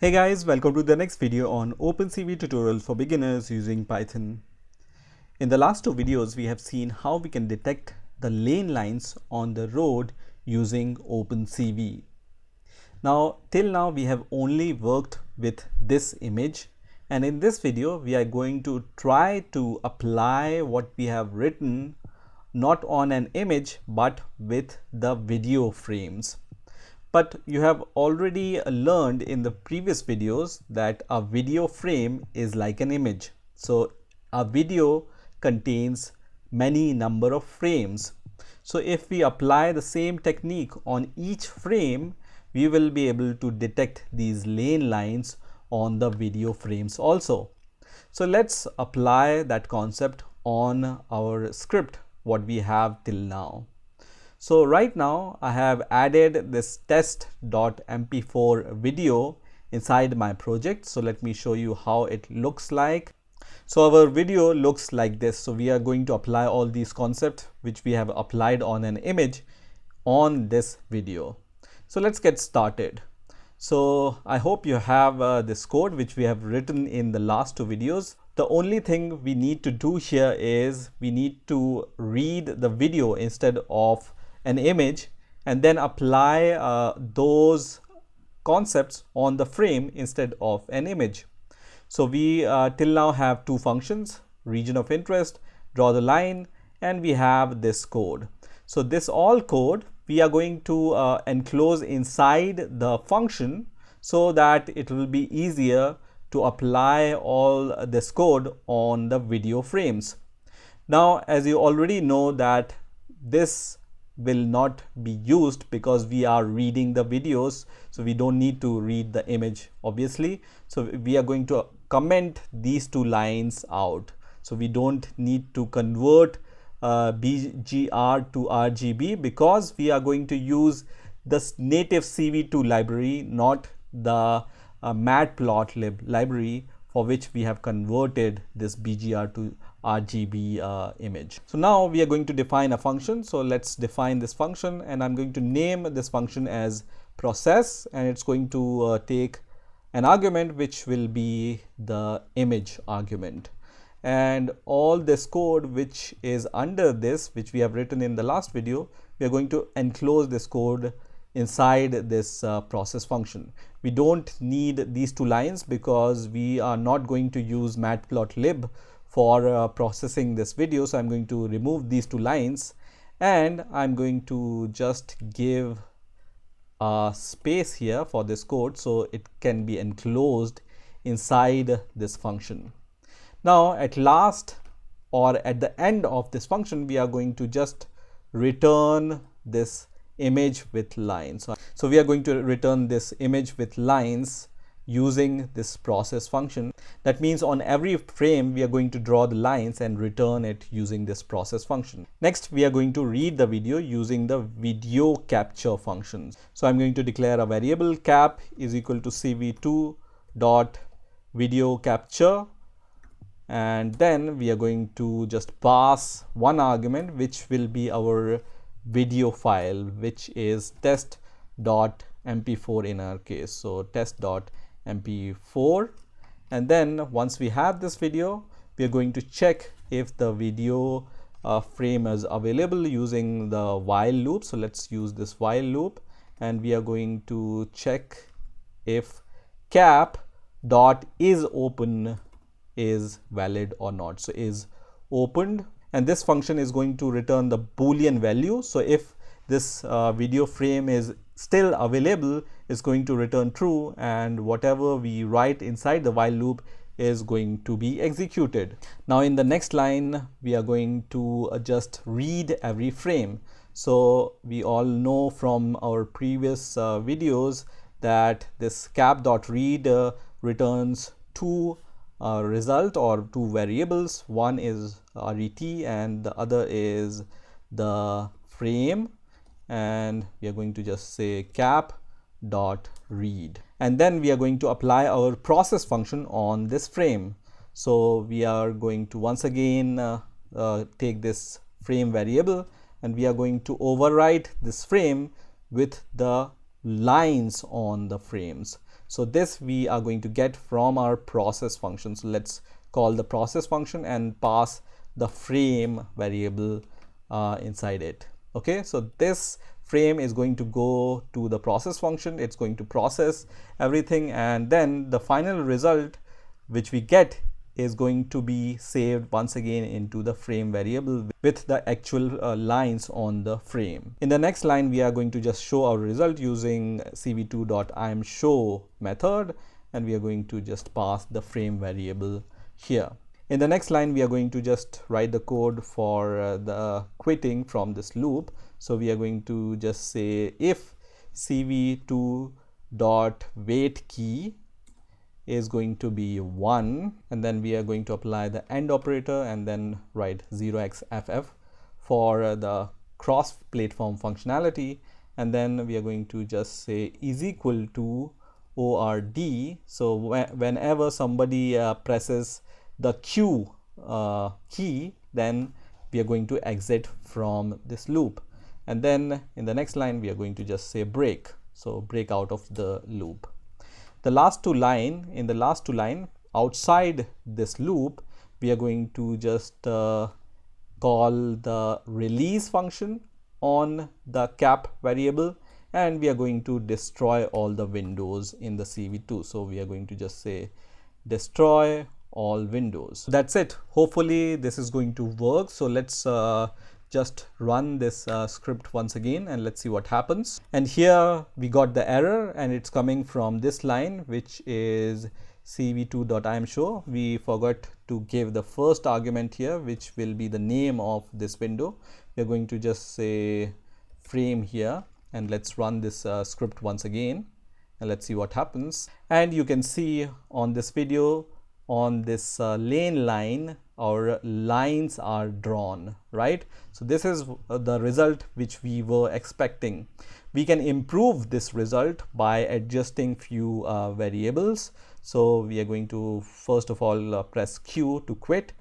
Hey guys, welcome to the next video on OpenCV tutorial for beginners using Python. In the last two videos, we have seen how we can detect the lane lines on the road using OpenCV. Now, till now, we have only worked with this image, and in this video, we are going to try to apply what we have written not on an image but with the video frames. But you have already learned in the previous videos that a video frame is like an image. So a video contains many number of frames. So if we apply the same technique on each frame, we will be able to detect these lane lines on the video frames also. So let's apply that concept on our script, what we have till now. So right now I have added this test.mp4 video inside my project. So let me show you how it looks like. So our video looks like this. So we are going to apply all these concepts which we have applied on an image on this video. So let's get started. So I hope you have this code which we have written in the last two videos. The only thing we need to do here is we need to read the video instead of an image and then apply those concepts on the frame instead of an image. So we till now have two functions, region of interest, draw the line, and we have this code. So this all code we are going to enclose inside the function so that it will be easier to apply all this code on the video frames. Now, as you already know that this will not be used because we are reading the videos, so we don't need to read the image obviously. So we are going to comment these two lines out. So we don't need to convert BGR to RGB because we are going to use this native CV2 library, not the matplotlib library for which we have converted this BGR to RGB image. So now we are going to define a function. So let's define this function, and I'm going to name this function as process, and it's going to take an argument which will be the image argument. And all this code which is under this, which we have written in the last video, we are going to enclose this code inside this process function. We don't need these two lines because we are not going to use matplotlib for processing this video. So I'm going to remove these two lines, and I'm going to just give a space here for this code so it can be enclosed inside this function. Now at last, or at the end of this function, we are going to just return this image with lines. So we are going to return this image with lines using this process function. That means on every frame we are going to draw the lines and return it using this process function. Next, we are going to read the video using the video capture functions. So I'm going to declare a variable cap is equal to cv2 dot video capture, and then we are going to just pass one argument which will be our video file, which is test.mp4 in our case. So test.mp4, and then once we have this video, we are going to check if the video frame is available using the while loop. So let's use this while loop, and we are going to check if cap.isOpen is valid or not. So is opened, and this function is going to return the boolean value. So if this video frame is still available, it's going to return true, and whatever we write inside the while loop is going to be executed. Now in the next line, we are going to just read every frame. So we all know from our previous videos that this cap.read returns two result or two variables. One is ret and the other is the frame, and we are going to just say cap.read, and then we are going to apply our process function on this frame. So we are going to once again take this frame variable, and we are going to overwrite this frame with the lines on the frames. So this we are going to get from our process function. So let's call the process function and pass the frame variable inside it. Okay, so this frame is going to go to the process function. It's going to process everything, and then the final result which we get is going to be saved once again into the frame variable with the actual lines on the frame. In the next line, we are going to just show our result using cv2.imshow method, and we are going to just pass the frame variable here. In the next line, we are going to just write the code for the quitting from this loop. So we are going to just say if cv2.wait key is going to be 1, and then we are going to apply the AND operator and then write 0xff for the cross platform functionality, and then we are going to just say is equal to ORD. So whenever somebody presses the Q key, then we are going to exit from this loop, and then in the next line we are going to just say break, so break out of the loop. In the last two line outside this loop, we are going to just call the release function on the cap variable, and we are going to destroy all the windows in the CV2. So we are going to just say destroy all windows. That's it. Hopefully this is going to work. So let's just run this script once again and let's see what happens. And here we got the error, and it's coming from this line, which is cv2.imshow. We forgot to give the first argument here, which will be the name of this window. We're going to just say frame here, and let's run this script once again and let's see what happens. And you can see on this video, on this lane line, our lines are drawn, right? So this is the result which we were expecting. We can improve this result by adjusting few variables. So we are going to first of all press Q to quit,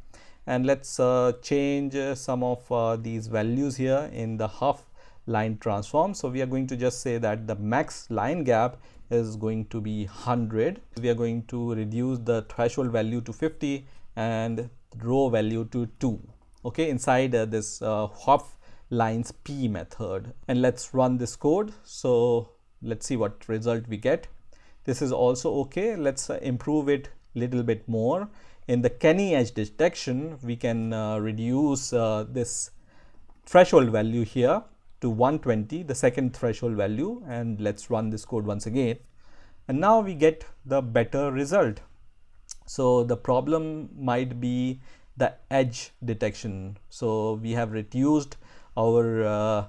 and let's change some of these values here in the half line transform. So we are going to just say that the max line gap is going to be 100. We are going to reduce the threshold value to 50 and row value to 2, okay, inside this half lines p method. And let's run this code. So let's see what result we get. This is also okay. Let's improve it little bit more. In the Kenny edge detection, we can reduce this threshold value here to 120, the second threshold value, and let's run this code once again. And now we get the better result. So the problem might be the edge detection. So we have reduced our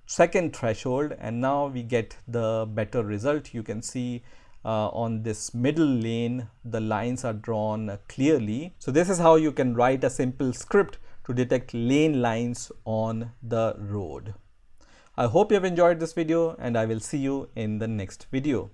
second threshold, and now we get the better result. You can see on this middle lane, the lines are drawn clearly. So this is how you can write a simple script to detect lane lines on the road. I hope you have enjoyed this video, and I will see you in the next video.